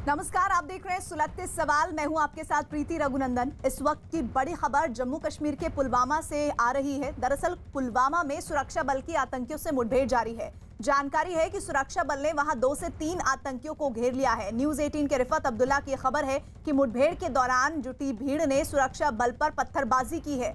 नमस्कार, आप देख रहे हैं सुलगते सवाल। मैं हूं आपके साथ प्रीति रघुनंदन। इस वक्त की बड़ी खबर जम्मू कश्मीर के पुलवामा से आ रही है। दरअसल पुलवामा में सुरक्षा बल की आतंकियों से मुठभेड़ जारी है। जानकारी है कि सुरक्षा बल ने वहां 2 से 3 आतंकियों को घेर लिया है। न्यूज 18 के रिफत अब्दुल्ला की खबर है कि मुठभेड़ के दौरान जुटी भीड़ ने सुरक्षा बल पर पत्थरबाजी की है।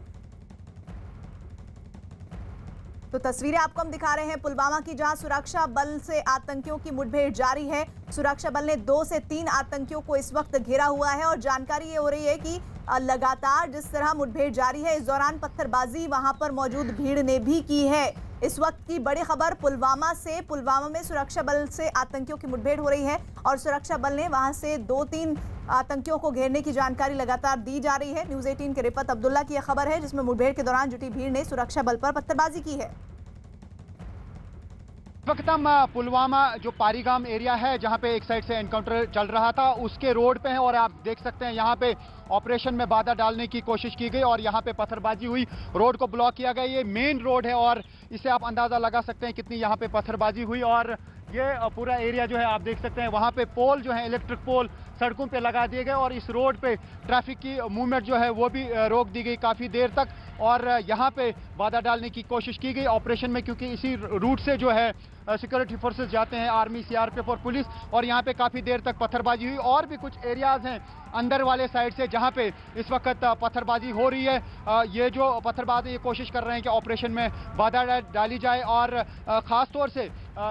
तो तस्वीरें आपको हम दिखा रहे हैं पुलवामा की, जहां सुरक्षा बल से आतंकियों की मुठभेड़ जारी है। सुरक्षा बल ने 2 से 3 आतंकियों को इस वक्त घेरा हुआ है और जानकारी ये हो रही है कि लगातार जिस तरह मुठभेड़ जारी है, इस दौरान पत्थरबाजी वहां पर मौजूद भीड़ ने भी की है। इस वक्त की बड़ी खबर पुलवामा से। पुलवामा में सुरक्षा बल से आतंकियों की मुठभेड़ हो रही है और सुरक्षा बल ने वहां से 2-3 आतंकियों को घेरने की जानकारी लगातार दी जा रही है। न्यूज 18 के रिफत अब्दुल्ला की यह खबर है, जिसमें मुठभेड़ के दौरान जुटी भीड़ ने सुरक्षा बल पर पत्थरबाजी की है। इस वक्त हम पुलवामा जो पारीगाम एरिया है, जहां पे एक साइड से एनकाउंटर चल रहा था, उसके रोड पे हैं और आप देख सकते हैं यहाँ पे ऑपरेशन में बाधा डालने की कोशिश की गई और यहाँ पे पत्थरबाजी हुई, रोड को ब्लॉक किया गया। ये मेन रोड है और इससे आप अंदाजा लगा सकते हैं कितनी यहाँ पे पत्थरबाजी हुई। और ये पूरा एरिया जो है आप देख सकते हैं, वहाँ पे पोल जो है, इलेक्ट्रिक पोल सड़कों पे लगा दिए गए और इस रोड पे ट्रैफिक की मूवमेंट जो है वो भी रोक दी गई काफ़ी देर तक और यहाँ पे बाधा डालने की कोशिश की गई ऑपरेशन में, क्योंकि इसी रूट से जो है सिक्योरिटी फोर्सेस जाते हैं, आर्मी, सीआरपीएफ और पुलिस, और यहाँ पे काफ़ी देर तक पत्थरबाजी हुई। और भी कुछ एरियाज हैं अंदर वाले साइड से जहाँ पे इस वक्त पत्थरबाजी हो रही है। ये जो पत्थरबाजी, ये कोशिश कर रहे हैं कि ऑपरेशन में बाधा डाली जाए और ख़ास तौर से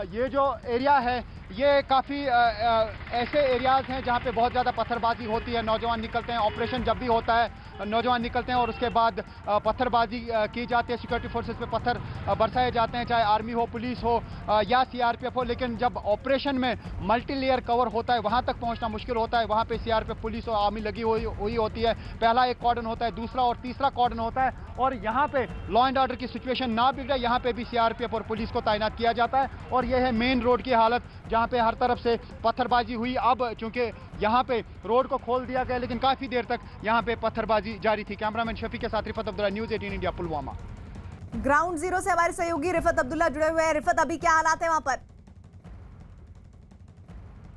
ये जो एरिया है ये काफ़ी ऐसे एरियाज हैं जहाँ पे बहुत ज़्यादा पत्थरबाजी होती है। नौजवान निकलते हैं, ऑपरेशन जब भी होता है नौजवान निकलते हैं और उसके बाद पत्थरबाजी की जाती है, सिक्योरिटी फोर्सेस पे पत्थर बरसाए जाते हैं, चाहे आर्मी हो, पुलिस हो या सीआरपीएफ हो। लेकिन जब ऑपरेशन में मल्टी लेयर कवर होता है, वहाँ तक पहुँचना मुश्किल होता है। वहाँ पे सीआरपीएफ, पुलिस और आर्मी लगी हुई होती है। पहला एक कॉर्डन होता है, दूसरा और तीसरा कॉर्डन होता है और यहाँ पे लॉ एंड ऑर्डर की सिचुएशन ना बिगड़े, यहाँ पे भी सीआरपीएफ और पुलिस को तैनात किया जाता है। और यह है मेन रोड की हालत, जहाँ पे हर तरफ से पत्थरबाजी हुई। अब चूंकि यहाँ पे रोड को खोल दिया गया, लेकिन काफी देर तक यहाँ पे पत्थरबाजी जारी थी। कैमरामैन शफी के साथ Rifat Abdullah, news 18 India, Pulwama. Ground zero से हमारे सहयोगी रिफत अब्दुल्ला जुड़े हुए हैं। रिफत, अभी क्या हालात है वहां पर?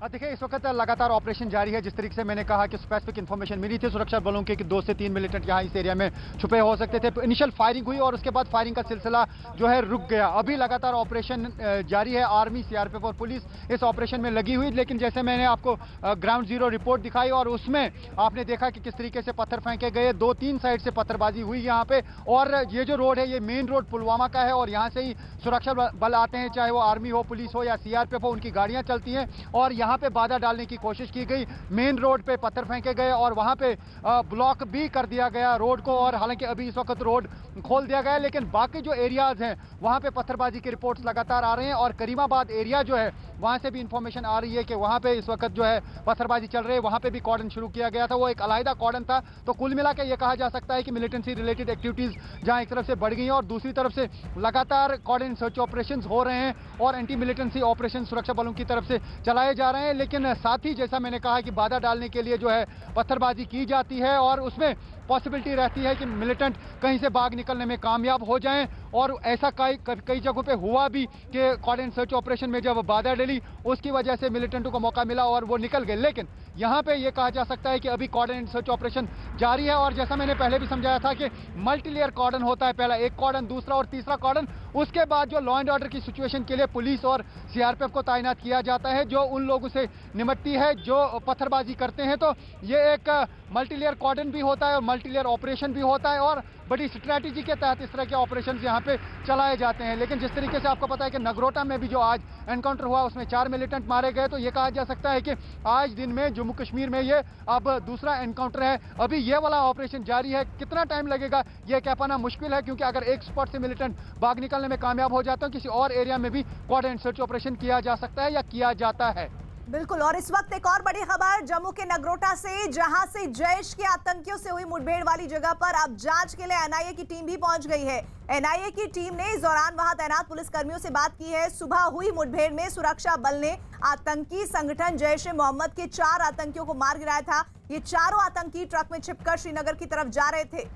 देखिए, इस वक्त लगातार ऑपरेशन जारी है। जिस तरीके से मैंने कहा कि स्पेसिफिक इन्फॉर्मेशन मिली थी सुरक्षा बलों के कि 2 से 3 मिलिटेंट यहाँ इस एरिया में छुपे हो सकते थे। इनिशियल फायरिंग हुई और उसके बाद फायरिंग का सिलसिला जो है रुक गया। अभी लगातार ऑपरेशन जारी है। आर्मी, सीआरपीएफ और पुलिस इस ऑपरेशन में लगी हुई। लेकिन जैसे मैंने आपको ग्राउंड जीरो रिपोर्ट दिखाई और उसमें आपने देखा कि किस तरीके से पत्थर फेंके गए, 2-3 साइड से पत्थरबाजी हुई यहाँ पे। और ये जो रोड है ये मेन रोड पुलवामा का है और यहाँ से ही सुरक्षा बल आते हैं, चाहे वो आर्मी हो, पुलिस हो या सीआरपीएफ हो, उनकी गाड़ियाँ चलती हैं और यहाँ पे बाधा डालने की कोशिश की गई। मेन रोड पे पत्थर फेंके गए और वहां पे ब्लॉक भी कर दिया गया रोड को। और हालांकि अभी इस वक्त रोड खोल दिया गया है, लेकिन बाकी जो एरियाज हैं वहां पे पत्थरबाजी की रिपोर्ट्स लगातार आ रहे हैं। और करीमाबाद एरिया जो है वहां से भी इंफॉर्मेशन आ रही है कि वहां पे इस वक्त जो है पत्थरबाजी चल रही है। वहां पे भी कॉर्डन शुरू किया गया था, वो एक अलहदा कॉर्डन था। तो कुल मिलाकर यह कहा जा सकता है कि मिलिटेंसी रिलेटेड एक्टिविटीज जहां एक तरफ से बढ़ गई हैं और दूसरी तरफ से लगातार कॉर्डन सर्च ऑपरेशन हो रहे हैं और एंटी मिलिटेंसी ऑपरेशन सुरक्षा बलों की तरफ से चलाए जा रहे हैं। लेकिन साथ ही जैसा मैंने कहा कि बाधा डालने के लिए जो है पत्थरबाजी की जाती है और उसमें पॉसिबिलिटी रहती है कि मिलिटेंट कहीं से भाग निकलने में कामयाब हो जाएं। और ऐसा कई जगहों पे हुआ भी कि कॉर्डन सर्च ऑपरेशन में जब बाधा डली उसकी वजह से मिलिटेंटों को मौका मिला और वो निकल गए। लेकिन यहाँ पे ये कहा जा सकता है कि अभी कॉर्डन सर्च ऑपरेशन जारी है और जैसा मैंने पहले भी समझाया था कि मल्टी लेयर कॉर्डन होता है, पहला एक कॉर्डन, दूसरा और तीसरा कॉर्डन। उसके बाद जो लॉ एंड ऑर्डर की सिचुएशन के लिए पुलिस और सीआरपीएफ को तैनात किया जाता है, जो उन लोगों से निपटती है जो पत्थरबाजी करते हैं। तो ये एक मल्टी लेयर कॉर्डन भी होता है और मल्टी लेयर ऑपरेशन भी होता है और बड़ी स्ट्रैटेजी के तहत इस तरह के ऑपरेशन यहाँ पे चलाए जाते हैं। लेकिन जिस तरीके से आपको पता है कि नगरोटा में भी जो आज एनकाउंटर हुआ उसमें 4 मिलिटेंट मारे गए, तो ये कहा जा सकता है कि आज दिन में जम्मू कश्मीर में ये अब दूसरा एनकाउंटर है। अभी ये वाला ऑपरेशन जारी है। कितना टाइम लगेगा ये कह पाना मुश्किल है, क्योंकि अगर एक स्पॉट से मिलिटेंट भाग निकलने में कामयाब हो जाता है, किसी और एरिया में भी कॉर्डन सर्च ऑपरेशन किया जा सकता है या किया जाता है। बिल्कुल। और इस वक्त एक और बड़ी खबर जम्मू के नगरोटा से, जहां से जैश के आतंकियों से हुई मुठभेड़ वाली जगह पर अब जांच के लिए एनआईए की टीम भी पहुंच गई है। एनआईए की टीम ने इस दौरान वहां तैनात पुलिसकर्मियों से बात की है। सुबह हुई मुठभेड़ में सुरक्षा बल ने आतंकी संगठन जैश ए मोहम्मद के 4 आतंकियों को मार गिराया था। ये चारों आतंकी ट्रक में छिपकर श्रीनगर की तरफ जा रहे थे।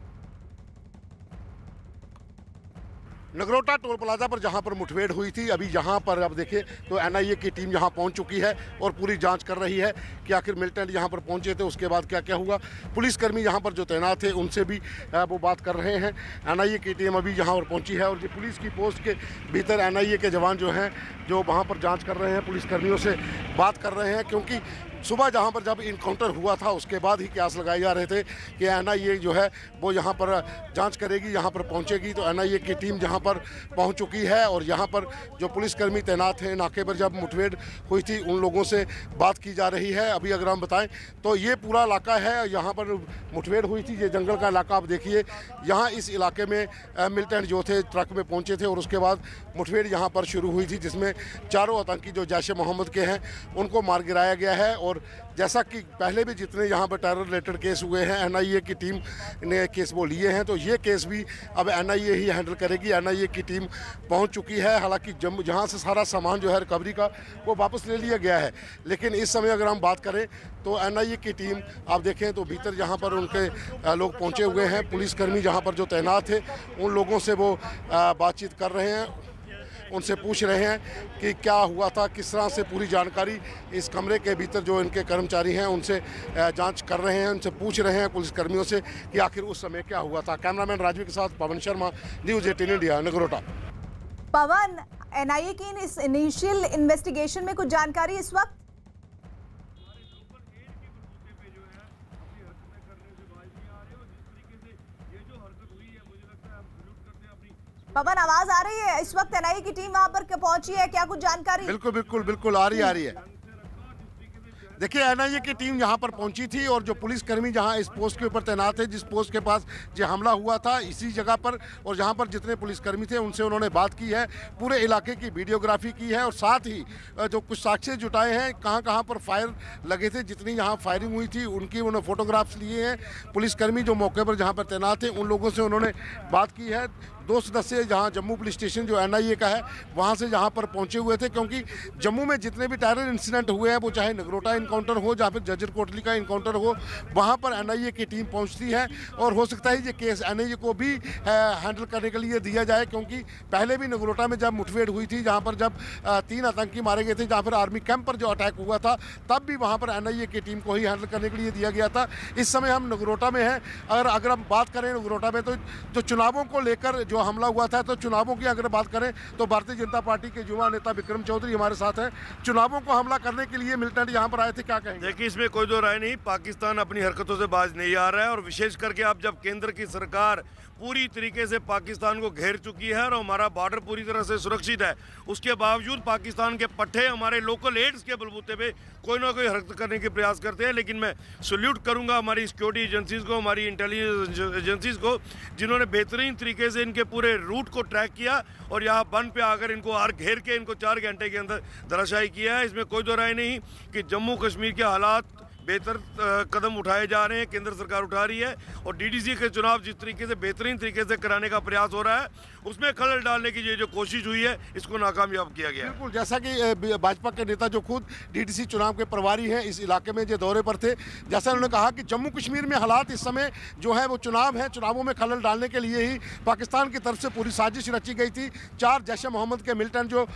नगरोटा टोल प्लाजा पर जहां पर मुठभेड़ हुई थी, अभी यहां पर अब देखिए तो एनआईए की टीम यहां पहुंच चुकी है और पूरी जांच कर रही है कि आखिर मिलिटेंट यहां पर पहुंचे थे, उसके बाद क्या क्या हुआ। पुलिसकर्मी यहां पर जो तैनात थे उनसे भी वो बात कर रहे हैं। एनआईए की टीम अभी यहां पर पहुंची है और ये पुलिस की पोस्ट के भीतर एनआईए के जवान जो हैं जो वहाँ पर जाँच कर रहे हैं, पुलिसकर्मियों से बात कर रहे हैं, क्योंकि सुबह जहाँ पर जब इनकाउंटर हुआ था उसके बाद ही कयास लगाए जा रहे थे कि एनआईए जो है वो यहाँ पर जांच करेगी, यहाँ पर पहुँचेगी। तो एनआईए की टीम जहाँ पर पहुँच चुकी है और यहाँ पर जो पुलिसकर्मी तैनात हैं नाके पर जब मुठभेड़ हुई थी उन लोगों से बात की जा रही है। अभी अगर हम बताएं तो ये पूरा इलाका है, यहाँ पर मुठभेड़ हुई थी, ये जंगल का इलाका आप देखिए। यहाँ इस इलाके में मिलिटेंट जो थे ट्रक में पहुँचे थे और उसके बाद मुठभेड़ यहाँ पर शुरू हुई थी, जिसमें चारों आतंकी जो जैश ए मोहम्मद के हैं उनको मार गिराया गया है। और जैसा कि पहले भी जितने यहाँ पर टेरर रिलेटेड केस हुए हैं एनआईए की टीम ने केस वो लिए हैं, तो ये केस भी अब एनआईए ही हैंडल करेगी। एनआईए की टीम पहुँच चुकी है। हालांकि जहाँ से सारा सामान जो है रिकवरी का वो वापस ले लिया गया है, लेकिन इस समय अगर हम बात करें तो एनआईए की टीम आप देखें तो भीतर जहाँ पर उनके लोग पहुँचे हुए हैं, पुलिसकर्मी जहाँ पर जो तैनात थे उन लोगों से वो बातचीत कर रहे हैं, उनसे पूछ रहे हैं कि क्या हुआ था, किस तरह से पूरी जानकारी इस कमरे के भीतर जो इनके कर्मचारी हैं उनसे जांच कर रहे हैं, उनसे पूछ रहे हैं पुलिसकर्मियों से कि आखिर उस समय क्या हुआ था। कैमरामैन राजवी के साथ पवन शर्मा, न्यूज़ 18 इंडिया, नगरोटा। पवन, एनआईए की इस इनिशियल इन्वेस्टिगेशन में कुछ जानकारी इस वक्त? पवन, आवाज आ रही है? इस वक्त एनआईए की टीम वहां पर पहुंची है, क्या कुछ जानकारी? बिल्कुल बिल्कुल बिल्कुल आ रही है। देखिए एनआईए की टीम यहाँ पर पहुंची थी और जो पुलिसकर्मी जहाँ इस पोस्ट के ऊपर तैनात है, जिस पोस्ट के पास जो हमला हुआ था इसी जगह पर, और जहाँ पर जितने पुलिसकर्मी थे उनसे उन्होंने बात की है, पूरे इलाके की वीडियोग्राफी की है और साथ ही जो कुछ साक्ष्य जुटाए हैं, कहाँ कहाँ पर फायर लगे थे, जितनी यहाँ फायरिंग हुई थी उनकी उन्होंने फोटोग्राफ्स लिए हैं। पुलिसकर्मी जो मौके पर जहाँ पर तैनात थे उन लोगों से उन्होंने बात की है। 2 सदस्य जहाँ जम्मू पुलिस स्टेशन जो एनआईए का है वहाँ से जहाँ पर पहुँचे हुए थे, क्योंकि जम्मू में जितने भी टेरर इंसिडेंट हुए हैं वो चाहे नगरोटा इनकाउंटर हो या फिर जजर कोटली का इनकाउंटर हो, वहाँ पर एनआईए की टीम पहुँचती है और हो सकता है ये केस एनआईए को भी हैंडल करने के लिए दिया जाए, क्योंकि पहले भी नगरोटा में जब मुठभेड़ हुई थी, जहाँ पर जब 3 आतंकी मारे गए थे, जहाँ पर आर्मी कैंप पर जो अटैक हुआ था, तब भी वहाँ पर एनआईए की टीम को ही हैंडल करने के लिए दिया गया था। इस समय हम नगरोटा में हैं। अगर हम बात करें नगरोटा में, तो जो चुनावों को लेकर जो हमला हुआ था, तो चुनावों की अगर बात करें तो भारतीय जनता पार्टी के युवा नेता विक्रम चौधरी हमारे साथ हैं। चुनावों को हमला करने के लिए मिलिटेंट यहाँ पर आए थे, क्या कहेंगे? देखिए, इसमें कोई दो राय नहीं, पाकिस्तान अपनी हरकतों से बाज नहीं आ रहा है और विशेष करके अब जब केंद्र की सरकार पूरी तरीके से पाकिस्तान को घेर चुकी है और हमारा बॉर्डर पूरी तरह से सुरक्षित है, उसके बावजूद पाकिस्तान के पट्टे हमारे लोकल एड्स के बलबूते पे कोई ना कोई हरकत करने के प्रयास करते हैं। लेकिन मैं सल्यूट करूंगा हमारी सिक्योरिटी एजेंसीज को, हमारी इंटेलिजेंस एजेंसीज को, जिन्होंने बेहतरीन तरीके से इनके पूरे रूट को ट्रैक किया और यहाँ बन पे आकर इनको आर घेर के इनको 4 घंटे के अंदर धराशायी किया है। इसमें कोई दो राय नहीं कि जम्मू कश्मीर के हालात बेहतर कदम उठाए जा रहे हैं, केंद्र सरकार उठा रही है और डीडीसी के चुनाव जिस तरीके से बेहतरीन तरीके से कराने का प्रयास हो रहा है, उसमें खलल डालने की ये जो कोशिश हुई है, इसको नाकामयाब किया गया। बिल्कुल, जैसा कि भाजपा के नेता जो खुद डीडीसी चुनाव के प्रभारी हैं, इस इलाके में जो दौरे पर थे, जैसा उन्होंने कहा कि जम्मू कश्मीर में हालात इस समय जो है वो चुनाव है, चुनावों में खलल डालने के लिए ही पाकिस्तान की तरफ से पूरी साजिश रची गई थी। 4 जैश ए मोहम्मद के मिलिटेंट जो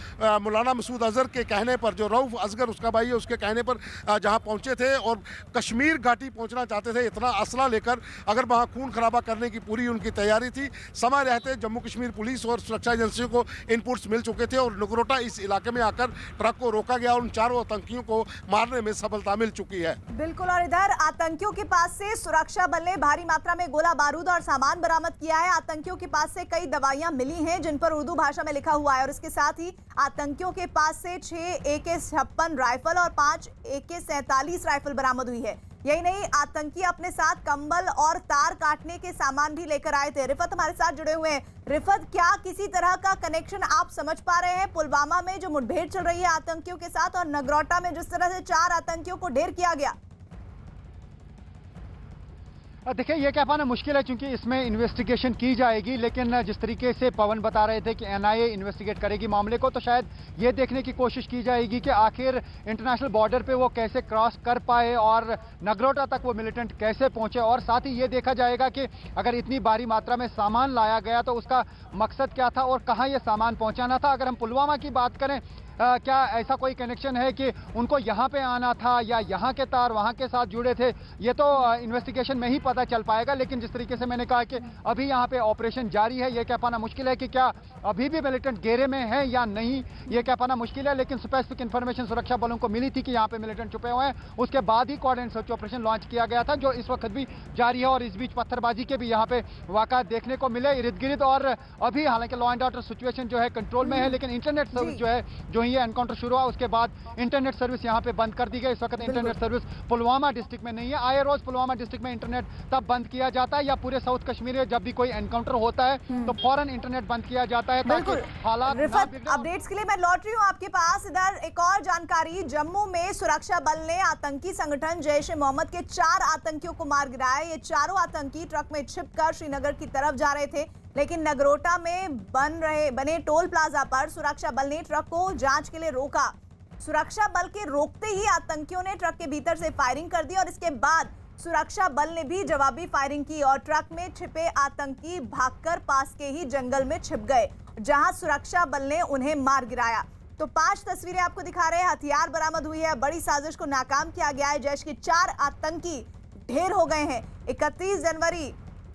मौलाना मसूद अजहर के कहने पर, जो रऊफ असगर उसका भाई है, उसके कहने पर जहाँ पहुँचे थे और कश्मीर घाटी पहुंचना चाहते थे, इतना असला लेकर, अगर वहां खून खराबा करने की पूरी उनकी तैयारी थी। समय रहते जम्मू कश्मीर पुलिस और सुरक्षा एजेंसियों को इनपुट्स मिल चुके थे और नगरोटा इस इलाके में आकर ट्रक को रोका गया और उन 4 आतंकियों को मारने में सफलता मिल चुकी है। बिल्कुल, और इधर आतंकियों के पास से सुरक्षा बल ने भारी मात्रा में गोला बारूद और सामान बरामद किया है। आतंकियों के पास से कई दवाइयां मिली हैं जिन पर उर्दू भाषा में लिखा हुआ है और इसके साथ ही आतंकियों के पास से 6 AK-56 राइफल और 5 AK-47 राइफल बरामद हुई है। यही नहीं, आतंकी अपने साथ कंबल और तार काटने के सामान भी लेकर आए थे। रिफत हमारे साथ जुड़े हुए हैं। रिफत, क्या किसी तरह का कनेक्शन आप समझ पा रहे हैं पुलवामा में जो मुठभेड़ चल रही है आतंकियों के साथ और नगरोटा में जिस तरह से 4 आतंकियों को ढेर किया गया? देखिए ये कह पाना मुश्किल है क्योंकि इसमें इन्वेस्टिगेशन की जाएगी, लेकिन जिस तरीके से पवन बता रहे थे कि एनआईए इन्वेस्टिगेट करेगी मामले को, तो शायद ये देखने की कोशिश की जाएगी कि आखिर इंटरनेशनल बॉर्डर पे वो कैसे क्रॉस कर पाए और नगरोटा तक वो मिलिटेंट कैसे पहुंचे, और साथ ही ये देखा जाएगा कि अगर इतनी भारी मात्रा में सामान लाया गया तो उसका मकसद क्या था और कहाँ ये सामान पहुंचाना था। अगर हम पुलवामा की बात करें, क्या ऐसा कोई कनेक्शन है कि उनको यहाँ पे आना था या यहाँ के तार वहाँ के साथ जुड़े थे, ये तो इन्वेस्टिगेशन में ही पता चल पाएगा। लेकिन जिस तरीके से मैंने कहा कि अभी यहाँ पे ऑपरेशन जारी है, ये कह पाना मुश्किल है कि क्या अभी भी मिलिटेंट घेरे में हैं या नहीं, ये कह पाना मुश्किल है। लेकिन स्पेसिफिक इन्फॉर्मेशन सुरक्षा बलों को मिली थी कि यहाँ पे मिलिटेंट छुपे हुए हैं, उसके बाद ही कोऑर्डिनेट सर्च ऑपरेशन लॉन्च किया गया था, जो इस वक्त भी जारी है। और इस बीच पत्थरबाजी के भी यहाँ पे वाक़ा देखने को मिले इर्द गिर्द, और अभी हालांकि लॉ एंड ऑर्डर सिचुएशन जो है कंट्रोल में है, लेकिन इंटरनेट सर्विस जो है, जो ये एनकाउंटर शुरू हुआ उसके बाद इंटरनेट सर्विस यहाँ पे बंद कर दी गई। इस वक्त इंटरनेट सर्विस पुलवामा डिस्ट्रिक्ट में नहीं है। आए रोज पुलवामा डिस्ट्रिक्ट में इंटरनेट तब बंद किया जाता है या पूरे साउथ कश्मीर में जब भी कोई एनकाउंटर होता है तो फौरन इंटरनेट बंद किया जाता है ताकि हालात ना बिगड़े। अपडेट्स के लिए मैं लौट रही हूँ आपके पास। इधर एक और जानकारी, जम्मू में सुरक्षा बल ने आतंकी संगठन जैश ए मोहम्मद के 4 आतंकियों को मार गिराया। ये चारों आतंकी ट्रक में छिपकर श्रीनगर की तरफ जा रहे थे, लेकिन नगरोटा में बने टोल प्लाजा पर सुरक्षा बल ने ट्रक को जांच के लिए रोका। सुरक्षा बल के रोकते ही आतंकियों ने ट्रक के भीतर से फायरिंग कर दी और इसके बाद सुरक्षा बल ने भी जवाबी फायरिंग की और ट्रक में छिपे आतंकी भागकर पास के ही जंगल में छिप गए, जहां सुरक्षा बल ने उन्हें मार गिराया। तो 5 तस्वीरें आपको दिखा रहे हैं। हथियार बरामद हुई है, बड़ी साजिश को नाकाम किया गया है। जैश के 4 आतंकी ढेर हो गए हैं। 31 जनवरी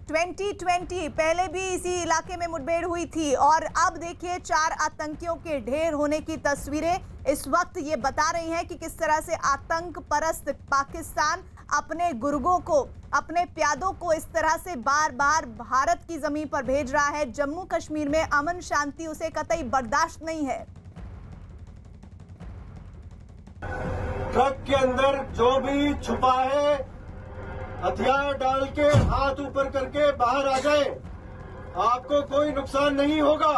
2020 पहले भी इसी इलाके में मुठभेड़ हुई थी और अब देखिए 4 आतंकियों के ढेर होने की तस्वीरें इस वक्त ये बता रही हैं कि किस तरह से आतंक परस्त पाकिस्तान अपने गुर्गों को, अपने प्यादों को इस तरह से बार बार भारत की जमीन पर भेज रहा है। जम्मू कश्मीर में अमन शांति उसे कतई बर्दाश्त नहीं है। ट्रक के अंदर जो भी छुपा है, हथियार डाल के हाथ ऊपर करके बाहर आ जाए, आपको कोई नुकसान नहीं होगा।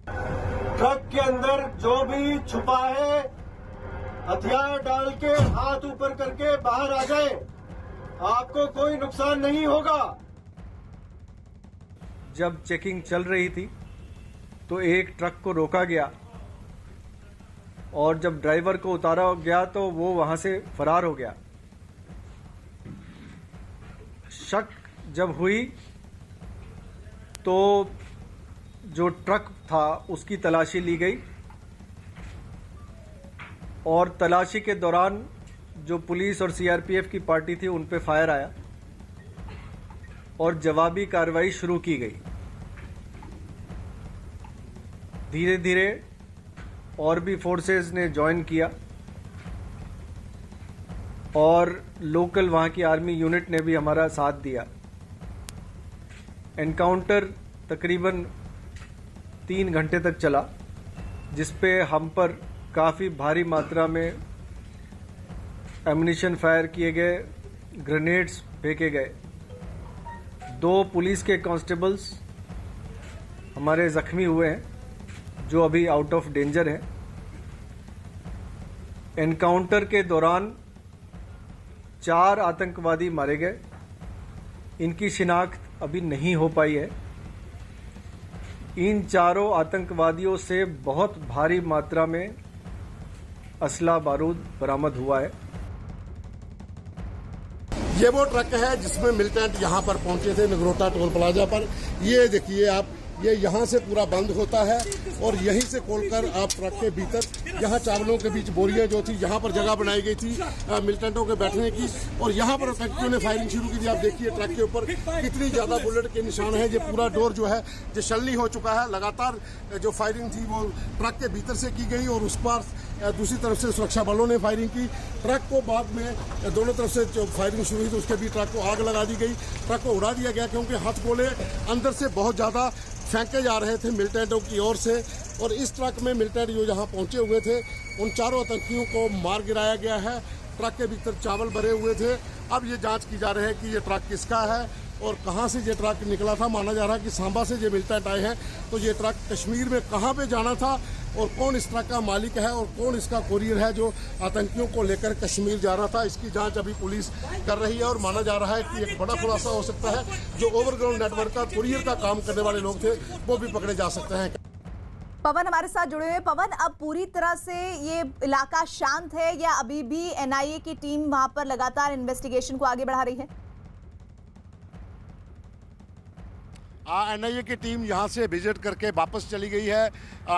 ट्रक के अंदर जो भी छुपा है, हथियार डाल के हाथ ऊपर करके बाहर आ जाए, आपको कोई नुकसान नहीं होगा। जब चेकिंग चल रही थी तो एक ट्रक को रोका गया और जब ड्राइवर को उतारा गया तो वो वहां से फरार हो गया। शक जब हुई तो जो ट्रक था उसकी तलाशी ली गई और तलाशी के दौरान जो पुलिस और सीआरपीएफ की पार्टी थी उन पे फायर आया और जवाबी कार्रवाई शुरू की गई। धीरे धीरे और भी फोर्सेस ने ज्वाइन किया और लोकल वहां की आर्मी यूनिट ने भी हमारा साथ दिया। एनकाउंटर तकरीबन 3 घंटे तक चला, जिसपे हम पर काफ़ी भारी मात्रा में एम्युनिशन फायर किए गए, ग्रेनेड्स फेंके गए। 2 पुलिस के कांस्टेबल्स हमारे जख्मी हुए हैं जो अभी आउट ऑफ डेंजर हैं। एनकाउंटर के दौरान 4 आतंकवादी मारे गए। इनकी शिनाख्त अभी नहीं हो पाई है। इन चारों आतंकवादियों से बहुत भारी मात्रा में असला बारूद बरामद हुआ है। ये वो ट्रक है जिसमें मिलिटेंट यहाँ पर पहुंचे थे नगरोटा टोल प्लाजा पर। ये देखिए आप, ये यहाँ से पूरा बंद होता है और यहीं से खोलकर आप ट्रक के भीतर, यहाँ चावलों के बीच बोरियां जो थी, यहाँ पर जगह बनाई गई थी मिलिटेंटों के बैठने की और यहाँ पर आतंकियों ने फायरिंग शुरू की थी। आप देखिए ट्रक के ऊपर कितनी ज्यादा बुलेट के निशान है। ये पूरा डोर जो है जो छलनी हो चुका है। लगातार जो फायरिंग थी वो ट्रक के भीतर से की गई और उस पर दूसरी तरफ से सुरक्षा बलों ने फायरिंग की। ट्रक को बाद में दोनों तरफ से जो फायरिंग शुरू हुई तो उसके भी ट्रक को आग लगा दी गई। ट्रक को उड़ा दिया गया क्योंकि हथगोले अंदर से बहुत ज़्यादा फेंके जा रहे थे मिलिटेंटों की ओर से। और इस ट्रक में मिलिटेंट जो यहाँ पहुँचे हुए थे उन चारों आतंकियों को मार गिराया गया है। ट्रक के भीतर चावल भरे हुए थे। अब ये जाँच की जा रही है कि ये ट्रक किसका है और कहाँ से ये ट्रक निकला था। माना जा रहा है कि सांबा से ये मिलिटेंट आए हैं तो ये ट्रक कश्मीर में कहाँ पे जाना था और कौन इस तरह का मालिक है और कौन इसका कोरियर है जो आतंकियों को लेकर कश्मीर जा रहा था। इसकी जांच अभी पुलिस कर रही है और माना जा रहा है कि एक बड़ा खुलासा हो सकता है। जो ओवरग्राउंड नेटवर्क का कोरियर का काम करने वाले लोग थे वो भी पकड़े जा सकते हैं। पवन हमारे साथ जुड़े हुए। पवन, अब पूरी तरह से ये इलाका शांत है या अभी भी एनआईए की टीम वहां पर लगातार इन्वेस्टिगेशन को आगे बढ़ा रही है? एनआईए की टीम यहां से विजिट करके वापस चली गई है।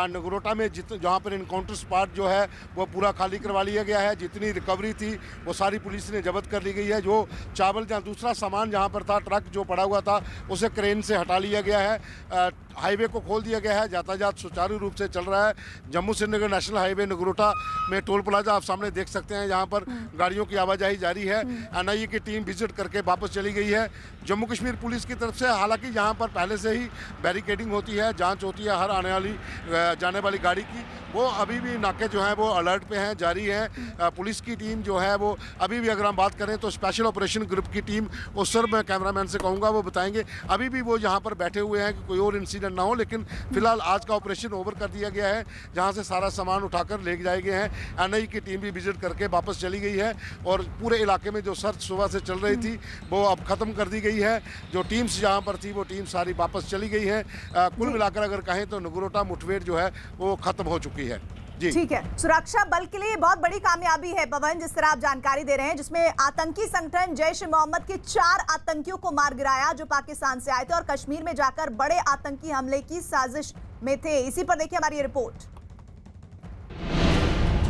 नगरोटा में जहां पर इनकाउंटर स्पॉट जो है वो पूरा खाली करवा लिया गया है। जितनी रिकवरी थी वो सारी पुलिस ने जब्त कर ली गई है। जो चावल जहां दूसरा सामान जहां पर था, ट्रक जो पड़ा हुआ था, उसे क्रेन से हटा लिया गया है। हाईवे को खोल दिया गया है। यातायात सुचारू रूप से चल रहा है। जम्मू श्रीनगर नेशनल हाईवे नगरोटा में टोल प्लाजा आप सामने देख सकते हैं, यहाँ पर गाड़ियों की आवाजाही जारी है। एनआईए की टीम विजिट करके वापस चली गई है। जम्मू कश्मीर पुलिस की तरफ से हालांकि यहाँ पर पहले से ही बैरिकेडिंग होती है, जांच होती है हर आने वाली जाने वाली गाड़ी की। वो अभी भी नाके जो हैं वो अलर्ट पे हैं, जारी हैं। पुलिस की टीम जो है वो अभी भी, अगर हम बात करें तो स्पेशल ऑपरेशन ग्रुप की टीम, उस सर मैं कैमरामैन से कहूँगा वो बताएंगे, अभी भी वो यहाँ पर बैठे हुए हैं कि कोई और इंसिडेंट ना हो। लेकिन फिलहाल आज का ऑपरेशन ओवर कर दिया गया है, जहाँ से सारा सामान उठाकर ले जाए गए हैं। एनआईए की टीम भी विजिट करके वापस चली गई है और पूरे इलाके में जो सर्च सुबह से चल रही थी वो अब खत्म कर दी गई है। जो टीम्स यहाँ पर थी वो टीम सारी वापस चली गई है। कुल मिलाकर अगर कहें तो नगरोटा मुठभेड़ जो है वो खत्म हो चुकी है। ठीक है, सुरक्षा बल के लिए बहुत बड़ी कामयाबी है पवन, जिस तरह आप जानकारी दे रहे हैं, जिसमें आतंकी संगठन जैश ए मोहम्मद के 4 आतंकियों को मार गिराया जो पाकिस्तान से आए थे और कश्मीर में जाकर बड़े आतंकी हमले की साजिश में थे। इसी पर देखिए हमारी रिपोर्ट।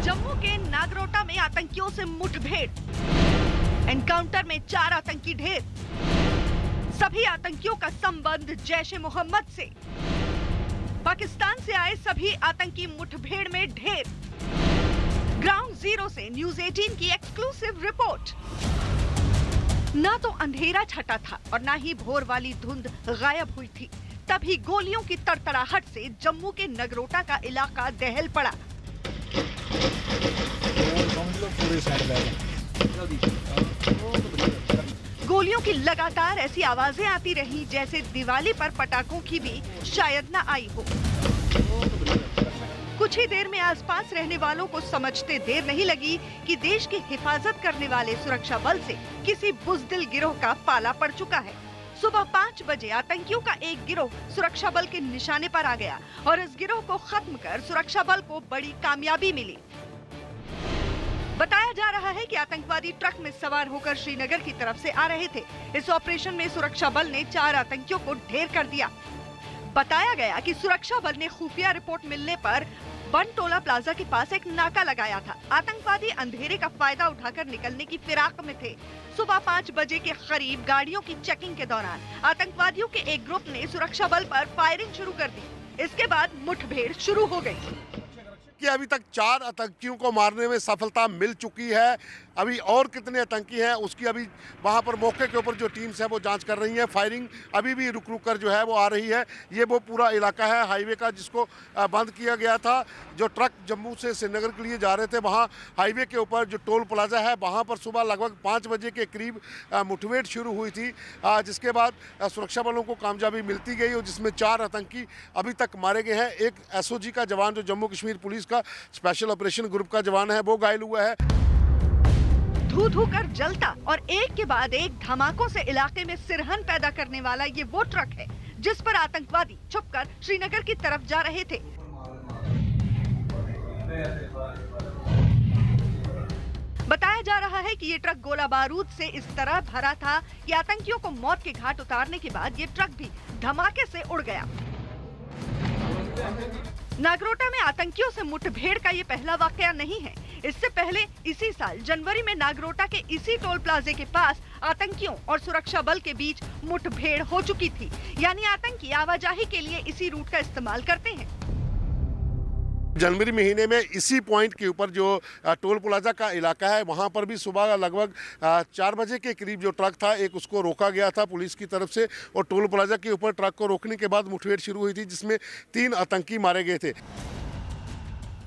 जम्मू के नागरोटा में आतंकियों से मुठभेड़, एनकाउंटर में 4 आतंकी ढेर। सभी आतंकियों का संबंध जैश ए मोहम्मद से। पाकिस्तान से आए सभी आतंकी मुठभेड़ में ढेर। ग्राउंड जीरो से न्यूज 18 की एक्सक्लूसिव रिपोर्ट। ना तो अंधेरा छटा था और ना ही भोर वाली धुंध गायब हुई थी, तभी गोलियों की तड़तड़ाहट से जम्मू के नगरोटा का इलाका दहल पड़ा। गोलियों की लगातार ऐसी आवाजें आती रही जैसे दिवाली पर पटाखों की भी शायद न आई हो। कुछ ही देर में आसपास रहने वालों को समझते देर नहीं लगी कि देश की हिफाजत करने वाले सुरक्षा बल से किसी बुजदिल गिरोह का पाला पड़ चुका है। सुबह 5 बजे आतंकियों का एक गिरोह सुरक्षा बल के निशाने पर आ गया और इस गिरोह को खत्म कर सुरक्षा बल को बड़ी कामयाबी मिली। बताया जा रहा है कि आतंकवादी ट्रक में सवार होकर श्रीनगर की तरफ से आ रहे थे। इस ऑपरेशन में सुरक्षा बल ने 4 आतंकियों को ढेर कर दिया। बताया गया कि सुरक्षा बल ने खुफिया रिपोर्ट मिलने पर बनटोला प्लाजा के पास एक नाका लगाया था। आतंकवादी अंधेरे का फायदा उठाकर निकलने की फिराक में थे। सुबह 5 बजे के करीब गाड़ियों की चेकिंग के दौरान आतंकवादियों के एक ग्रुप ने सुरक्षा बल पर फायरिंग शुरू कर दी। इसके बाद मुठभेड़ शुरू हो गई। कि अभी तक 4 आतंकियों को मारने में सफलता मिल चुकी है। अभी और कितने आतंकी हैं उसकी अभी वहां पर मौके के ऊपर जो टीम्स है वो जांच कर रही हैं। फायरिंग अभी भी रुक रुक कर जो है वो आ रही है। ये वो पूरा इलाका है हाईवे का जिसको बंद किया गया था। जो ट्रक जम्मू से श्रीनगर के लिए जा रहे थे, वहाँ हाईवे के ऊपर जो टोल प्लाजा है वहाँ पर सुबह लगभग 5 बजे के करीब मुठभेड़ शुरू हुई थी, जिसके बाद सुरक्षा बलों को कामयाबी मिलती गई और जिसमें 4 आतंकी अभी तक मारे गए हैं। एक एसओजी का जवान जो जम्मू कश्मीर पुलिस का स्पेशल ऑपरेशन ग्रुप का जवान है वो घायल हुआ है। धू धू कर जलता और एक के बाद एक धमाकों से इलाके में सिरहन पैदा करने वाला ये वो ट्रक है जिस पर आतंकवादी छुपकर श्रीनगर की तरफ जा रहे थे। बताया जा रहा है कि ये ट्रक गोला बारूद से इस तरह भरा था कि आतंकियों को मौत के घाट उतारने के बाद ये ट्रक भी धमाके से उड़ गया। नागरोटा में आतंकियों से मुठभेड़ का ये पहला वाकया नहीं है। इससे पहले इसी साल जनवरी में नागरोटा के इसी टोल प्लाजे के पास आतंकियों और सुरक्षा बल के बीच मुठभेड़ हो चुकी थी। यानी आतंकी आवाजाही के लिए इसी रूट का इस्तेमाल करते हैं। जनवरी महीने में इसी पॉइंट के ऊपर जो टोल प्लाजा का इलाका है वहाँ पर भी सुबह लगभग 4 बजे के करीब जो ट्रक था एक उसको रोका गया था पुलिस की तरफ से और टोल प्लाजा के ऊपर ट्रक को रोकने के बाद मुठभेड़ शुरू हुई थी जिसमें 3 आतंकी मारे गए थे।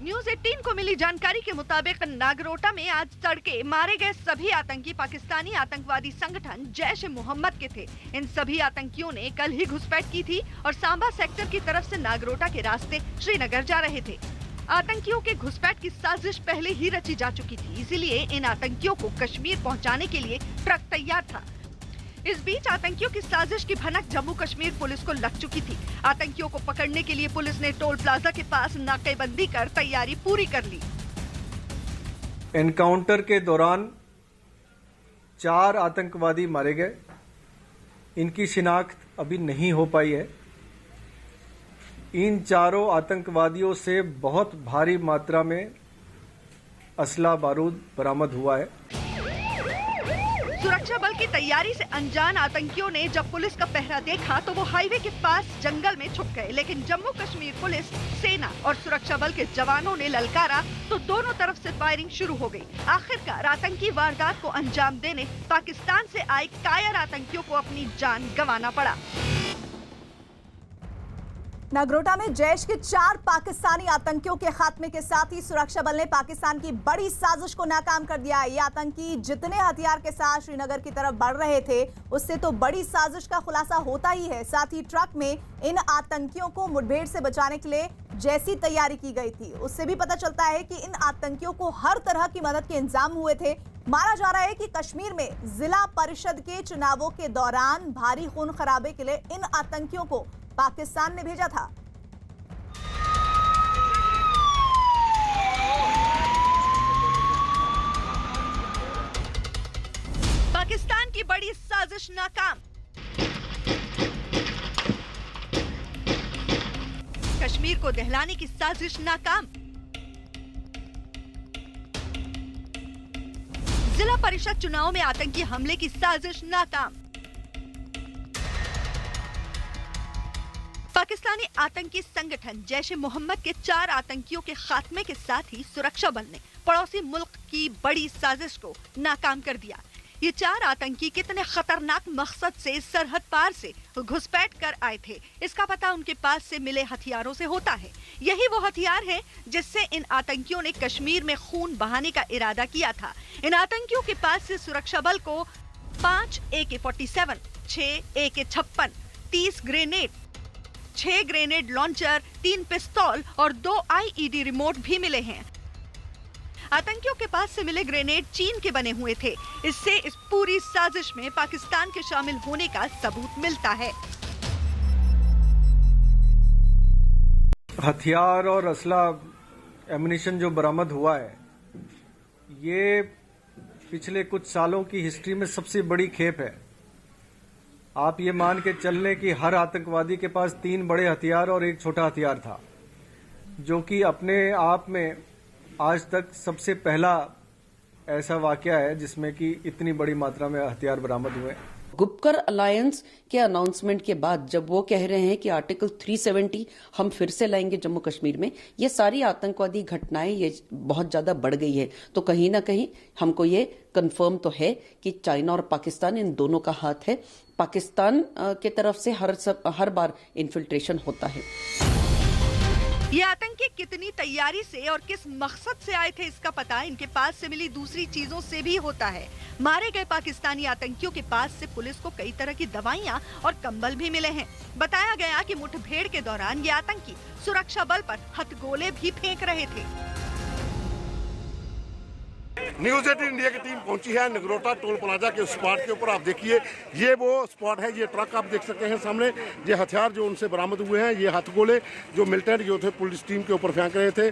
न्यूज 18 को मिली जानकारी के मुताबिक नागरोटा में आज तड़के मारे गए सभी आतंकी पाकिस्तानी आतंकवादी संगठन जैश ए मोहम्मद के थे। इन सभी आतंकियों ने कल ही घुसपैठ की थी और सांबा सेक्टर की तरफ से नागरोटा के रास्ते श्रीनगर जा रहे थे। आतंकियों के घुसपैठ की साजिश पहले ही रची जा चुकी थी, इसीलिए इन आतंकियों को कश्मीर पहुंचाने के लिए ट्रक तैयार था। इस बीच आतंकियों की साजिश की भनक जम्मू कश्मीर पुलिस को लग चुकी थी। आतंकियों को पकड़ने के लिए पुलिस ने टोल प्लाजा के पास नाकेबंदी कर तैयारी पूरी कर ली। एनकाउंटर के दौरान 4 आतंकवादी मारे गए। इनकी शिनाख्त अभी नहीं हो पाई है। इन चारों आतंकवादियों से बहुत भारी मात्रा में असला बारूद बरामद हुआ है। सुरक्षा बल की तैयारी से अनजान आतंकियों ने जब पुलिस का पहरा देखा तो वो हाईवे के पास जंगल में छुप गए, लेकिन जम्मू कश्मीर पुलिस, सेना और सुरक्षा बल के जवानों ने ललकारा तो दोनों तरफ से फायरिंग शुरू हो गई। आखिरकार आतंकी वारदात को अंजाम देने पाकिस्तान से आए कायर आतंकियों को अपनी जान गंवाना पड़ा। नगरोटा में जैश के 4 पाकिस्तानी आतंकियों के खात्मे के साथ ही सुरक्षा बल ने पाकिस्तान की बड़ी साजिश को नाकाम कर दिया। ये आतंकी जितने हथियार के साथ श्रीनगर की तरफ बढ़ रहे थे, उससे तो बड़ी साजिश का खुलासा होता ही है। साथ ही ट्रक में इन आतंकियों को मुठभेड़ से बचाने के लिए जैसी तैयारी की गई थी, उससे भी पता चलता है कि इन आतंकियों को हर तरह की मदद के इंतजाम हुए थे। माना जा रहा है कि कश्मीर में जिला परिषद के चुनावों के दौरान भारी खून खराबे के लिए इन आतंकियों को पाकिस्तान ने भेजा था। पाकिस्तान की बड़ी साजिश नाकाम। कश्मीर को दहलाने की साजिश नाकाम। जिला परिषद चुनाव में आतंकी हमले की साजिश नाकाम। पाकिस्तानी आतंकी संगठन जैश-ए मोहम्मद के 4 आतंकियों के खात्मे के साथ ही सुरक्षा बल ने पड़ोसी मुल्क की बड़ी साजिश को नाकाम कर दिया। ये 4 आतंकी कितने खतरनाक मकसद से सरहद पार से घुसपैठ कर आए थे, इसका पता उनके पास से मिले हथियारों से होता है। यही वो हथियार है जिससे इन आतंकियों ने कश्मीर में खून बहाने का इरादा किया था। इन आतंकियों के पास से सुरक्षा बल को 5 AK-47, 6 AK-56, 30 grenade, 6 grenade launcher, 3 पिस्तौल और 2 IED रिमोट भी मिले हैं। आतंकियों के पास से मिले ग्रेनेड चीन के बने हुए थे। इससे इस पूरी साजिश में पाकिस्तान के शामिल होने का सबूत मिलता है। हथियार और असला एमुनिशन जो बरामद हुआ है, ये पिछले कुछ सालों की हिस्ट्री में सबसे बड़ी खेप है। आप ये मान के चल लें कि हर आतंकवादी के पास 3 बड़े हथियार और 1 छोटा हथियार था, जो कि अपने आप में आज तक सबसे पहला ऐसा वाकया है जिसमें कि इतनी बड़ी मात्रा में हथियार बरामद हुए। गुपकर अलायंस के अनाउंसमेंट के बाद जब वो कह रहे हैं कि आर्टिकल 370 हम फिर से लाएंगे जम्मू कश्मीर में, ये सारी आतंकवादी घटनाएं ये बहुत ज्यादा बढ़ गई है, तो कहीं ना कहीं हमको ये कंफर्म तो है कि चाइना और पाकिस्तान इन दोनों का हाथ है। पाकिस्तान के तरफ से हर बार इन्फिल्ट्रेशन होता है। ये आतंकी कितनी तैयारी से और किस मकसद से आए थे, इसका पता इनके पास से मिली दूसरी चीजों से भी होता है। मारे गए पाकिस्तानी आतंकियों के पास से पुलिस को कई तरह की दवाइयां और कंबल भी मिले हैं। बताया गया कि मुठभेड़ के दौरान ये आतंकी सुरक्षा बल पर हथगोले भी फेंक रहे थे। न्यूज़ 18 इंडिया की टीम पहुंची है नगरोटा टोल प्लाजा के स्पॉट के ऊपर। आप देखिए, ये वो स्पॉट है, ये ट्रक आप देख सकते हैं सामने। ये हथियार जो उनसे बरामद हुए हैं, ये हथगोले जो मिलिटेंट जो थे पुलिस टीम के ऊपर फेंक रहे थे।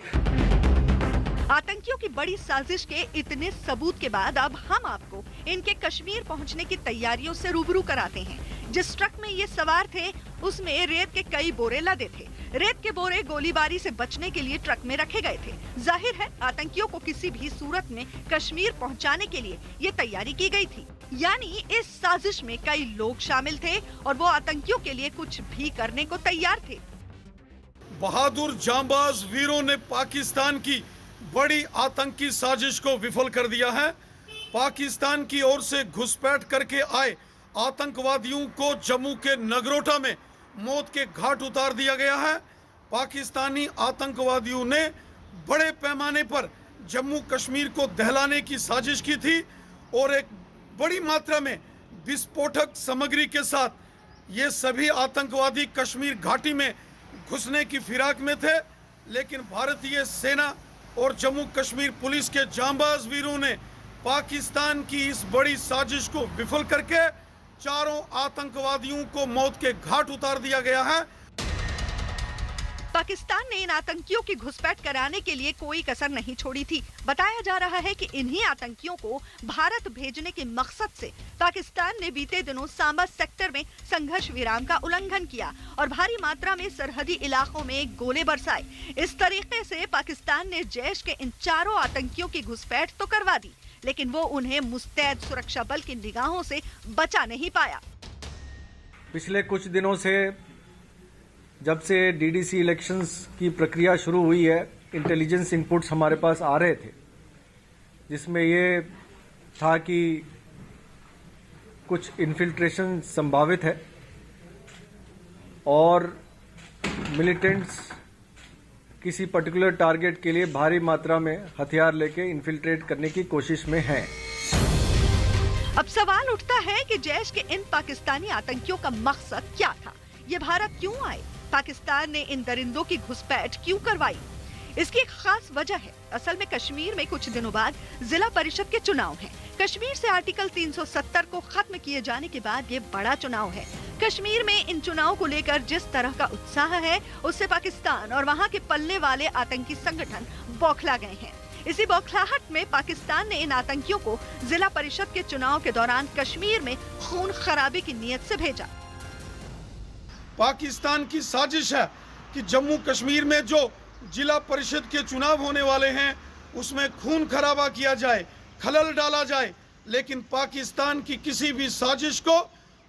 आतंकियों की बड़ी साजिश के इतने सबूत के बाद अब हम आपको इनके कश्मीर पहुंचने की तैयारियों से रूबरू कराते हैं। जिस ट्रक में ये सवार थे उसमें रेत के कई बोरे लदे थे। रेत के बोरे गोलीबारी से बचने के लिए ट्रक में रखे गए थे। जाहिर है आतंकियों को किसी भी सूरत में कश्मीर पहुंचाने के लिए ये तैयारी की गई थी। यानी इस साजिश में कई लोग शामिल थे और वो आतंकियों के लिए कुछ भी करने को तैयार थे। बहादुर जांबाज वीरों ने पाकिस्तान की बड़ी आतंकी साजिश को विफल कर दिया है। पाकिस्तान की ओर से घुसपैठ करके आए आतंकवादियों को जम्मू के नगरोटा में मौत के घाट उतार दिया गया है। पाकिस्तानी आतंकवादियों ने बड़े पैमाने पर जम्मू कश्मीर को दहलाने की साजिश की थी और एक बड़ी मात्रा में विस्फोटक सामग्री के साथ ये सभी आतंकवादी कश्मीर घाटी में घुसने की फिराक में थे। लेकिन भारतीय सेना और जम्मू कश्मीर पुलिस के जांबाज वीरों ने पाकिस्तान की इस बड़ी साजिश को विफल करके चारों आतंकवादियों को मौत के घाट उतार दिया गया है। पाकिस्तान ने इन आतंकियों की घुसपैठ कराने के लिए कोई कसर नहीं छोड़ी थी। बताया जा रहा है कि इन्हीं आतंकियों को भारत भेजने के मकसद से पाकिस्तान ने बीते दिनों सांबा सेक्टर में संघर्ष विराम का उल्लंघन किया और भारी मात्रा में सरहदी इलाकों में गोले बरसाए। इस तरीके से पाकिस्तान ने जैश के इन चारों आतंकियों की घुसपैठ तो करवा दी, लेकिन वो उन्हें मुस्तैद सुरक्षा बल की निगाहों से बचा नहीं पाया। पिछले कुछ दिनों से जब से डीडीसी इलेक्शंस की प्रक्रिया शुरू हुई है, इंटेलिजेंस इनपुट्स हमारे पास आ रहे थे, जिसमें ये था कि कुछ इन्फिल्ट्रेशन संभावित है और मिलिटेंट्स किसी पर्टिकुलर टारगेट के लिए भारी मात्रा में हथियार लेके इन्फिल्ट्रेट करने की कोशिश में हैं। अब सवाल उठता है कि जैश के इन पाकिस्तानी आतंकियों का मकसद क्या था? ये भारत क्यों आए? पाकिस्तान ने इन दरिंदों की घुसपैठ क्यों करवाई? इसकी एक खास वजह है। असल में कश्मीर में कुछ दिनों बाद जिला परिषद के चुनाव हैं। कश्मीर से आर्टिकल 370 को खत्म किए जाने के बाद ये बड़ा चुनाव है। कश्मीर में इन चुनाव को लेकर जिस तरह का उत्साह है, उससे पाकिस्तान और वहाँ के पलने वाले आतंकी संगठन बौखला गए हैं। इसी बौखलाहट में पाकिस्तान ने इन आतंकियों को जिला परिषद के चुनाव के दौरान कश्मीर में खून खराबे की नीयत से भेजा। पाकिस्तान की साजिश है कि जम्मू कश्मीर में जो जिला परिषद के चुनाव होने वाले हैं उसमें खून खराबा किया जाए, खलल डाला जाए, लेकिन पाकिस्तान की किसी भी साजिश को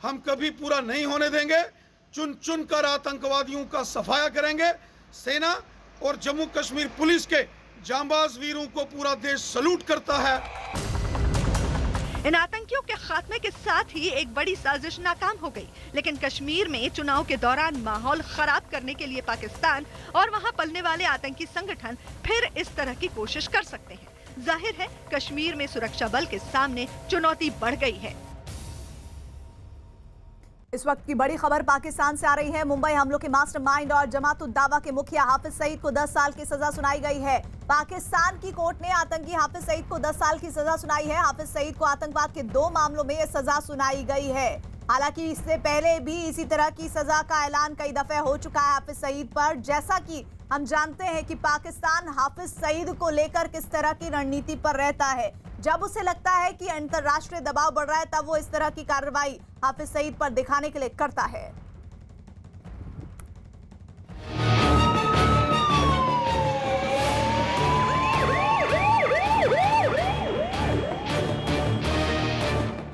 हम कभी पूरा नहीं होने देंगे। चुन चुन कर आतंकवादियों का सफाया करेंगे। सेना और जम्मू कश्मीर पुलिस के जांबाज वीरों को पूरा देश सलूट करता है। इन आतंकियों के खात्मे के साथ ही एक बड़ी साजिश नाकाम हो गई, लेकिन कश्मीर में चुनाव के दौरान माहौल खराब करने के लिए पाकिस्तान और वहां पलने वाले आतंकी संगठन फिर इस तरह की कोशिश कर सकते हैं। जाहिर है कश्मीर में सुरक्षा बल के सामने चुनौती बढ़ गई है। इस वक्त की बड़ी खबर पाकिस्तान से आ रही है। मुंबई हमलों के मास्टरमाइंड और जमात-उद-दावा के मुखिया हाफिज सईद को 10 साल की सजा सुनाई गई है। पाकिस्तान की कोर्ट ने आतंकी हाफिज सईद को 10 साल की सजा सुनाई है। हाफिज सईद को आतंकवाद के 2 मामलों में यह सजा सुनाई गई है। हालांकि इससे पहले भी इसी तरह की सजा का ऐलान कई दफे हो चुका है हाफिज सईद पर। जैसा कि हम जानते हैं कि पाकिस्तान हाफिज सईद को लेकर किस तरह की रणनीति पर रहता है। जब उसे लगता है कि अंतर्राष्ट्रीय दबाव बढ़ रहा है, तब वो इस तरह की कार्रवाई हाफिज सईद पर दिखाने के लिए करता है।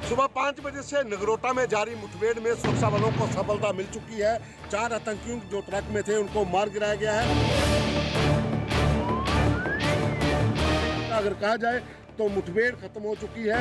सुबह 5 बजे से नगरोटा में जारी मुठभेड़ में सुरक्षा बलों को सफलता मिल चुकी है। 4 आतंकियों जो ट्रक में थे उनको मार गिराया गया है। अगर कहा जाए तो मुठभेड़ खत्म हो चुकी है।